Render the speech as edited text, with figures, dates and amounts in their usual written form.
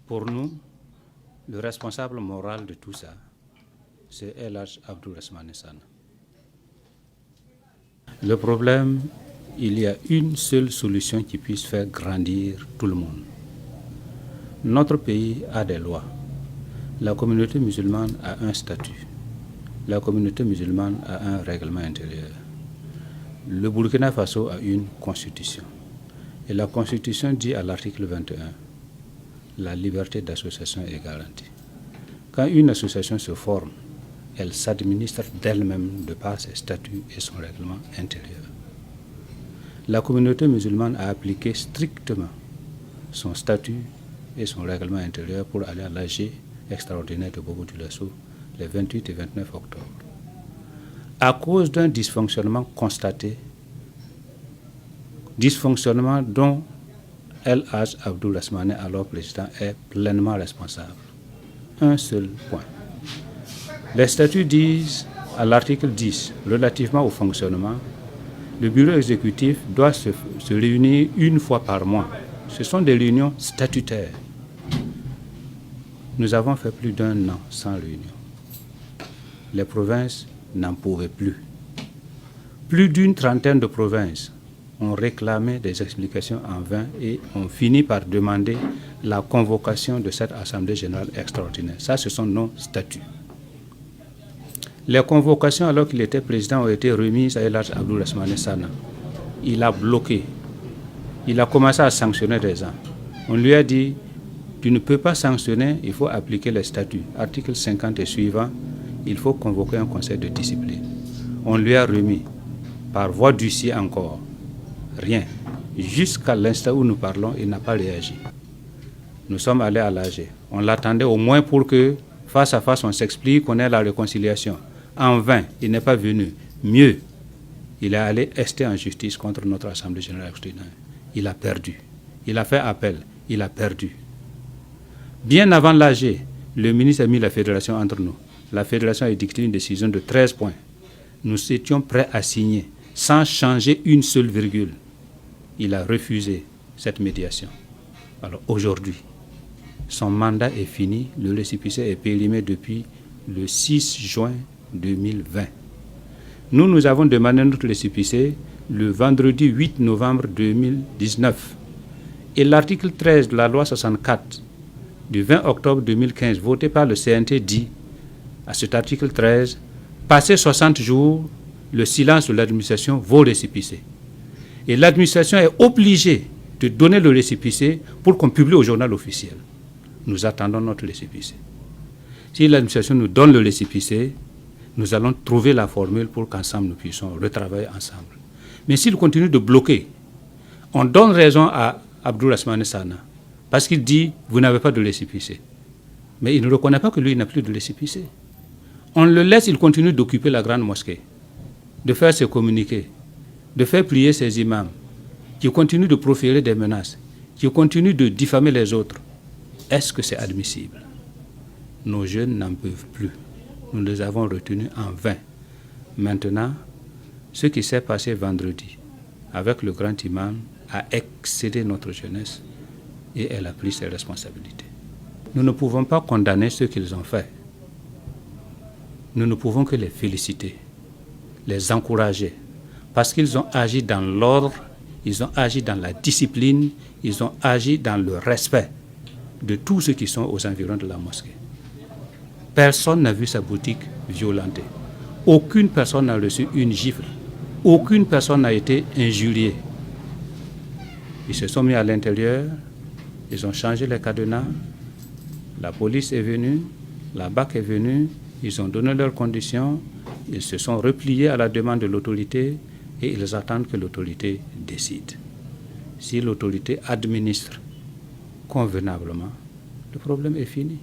Pour nous, le responsable moral de tout ça, c'est El Hadj Abdou Rasmane Sana. Le problème, il y a une seule solution qui puisse faire grandir tout le monde. Notre pays a des lois. La communauté musulmane a un statut. La communauté musulmane a un règlement intérieur. Le Burkina Faso a une constitution. Et la constitution dit à l'article 21, la liberté d'association est garantie. Quand une association se forme, elle s'administre d'elle-même de par ses statuts et son règlement intérieur. La communauté musulmane a appliqué strictement son statut et son règlement intérieur pour aller à l'AG extraordinaire de Bobo-Dioulasso les 28 et 29 octobre. À cause d'un dysfonctionnement constaté, dysfonctionnement dont El Hadj Abdou Rasmane, alors président, est pleinement responsable. Un seul point. Les statuts disent, à l'article 10, relativement au fonctionnement, le bureau exécutif doit se réunir une fois par mois. Ce sont des réunions statutaires. Nous avons fait plus d'1 an sans réunion. Les provinces n'en pouvaient plus. Plus d'une trentaine de provinces ont réclamé des explications en vain et ont fini par demander la convocation de cette Assemblée générale extraordinaire. Ça, ce sont nos statuts. Les convocations, alors qu'il était président, ont été remises à El Hadj Abdou Rasmane Sana. Il a bloqué. Il a commencé à sanctionner des gens. On lui a dit, tu ne peux pas sanctionner, il faut appliquer les statuts. Article 50 et suivant, il faut convoquer un conseil de discipline. On lui a remis, par voie d'huissier encore, rien. Jusqu'à l'instant où nous parlons, il n'a pas réagi. Nous sommes allés à l'AG. On l'attendait au moins pour que, face à face, on s'explique, qu'on ait la réconciliation. En vain, il n'est pas venu. Mieux, il est allé ester en justice contre notre Assemblée générale extraordinaire. Il a perdu. Il a fait appel. Il a perdu. Bien avant l'AG, le ministre a mis la fédération entre nous. La fédération a édicté une décision de 13 points. Nous étions prêts à signer, sans changer une seule virgule. Il a refusé cette médiation. Alors aujourd'hui, son mandat est fini, le récépissé est périmé depuis le 6 juin 2020. Nous avons demandé notre récépissé le vendredi 8 novembre 2019. Et l'article 13 de la loi 64 du 20 octobre 2015, voté par le CNT, dit à cet article 13, passé 60 jours, le silence de l'administration vaut récépissé. Et l'administration est obligée de donner le récépissé pour qu'on publie au journal officiel. Nous attendons notre récépissé. Si l'administration nous donne le récépissé, nous allons trouver la formule pour qu'ensemble nous puissions retravailler ensemble. Mais s'il continue de bloquer, on donne raison à Abdou Rasmane Sana parce qu'il dit « vous n'avez pas de récépissé ». Mais il ne reconnaît pas que lui n'a plus de récépissé. On le laisse, il continue d'occuper la grande mosquée, de faire ses communiqués, de faire prier ses imams, qui continuent de proférer des menaces, qui continuent de diffamer les autres. Est-ce que c'est admissible? Nos jeunes n'en peuvent plus. Nous les avons retenus en vain. Maintenant, ce qui s'est passé vendredi avec le grand imam a excédé notre jeunesse et elle a pris ses responsabilités. Nous ne pouvons pas condamner ce qu'ils ont fait. Nous ne pouvons que les féliciter, les encourager, parce qu'ils ont agi dans l'ordre, ils ont agi dans la discipline, ils ont agi dans le respect de tous ceux qui sont aux environs de la mosquée. Personne n'a vu sa boutique violentée. Aucune personne n'a reçu une gifle. Aucune personne n'a été injuriée. Ils se sont mis à l'intérieur, ils ont changé les cadenas, la police est venue, la BAC est venue, ils ont donné leurs conditions, ils se sont repliés à la demande de l'autorité et ils attendent que l'autorité décide. Si l'autorité administre convenablement, le problème est fini.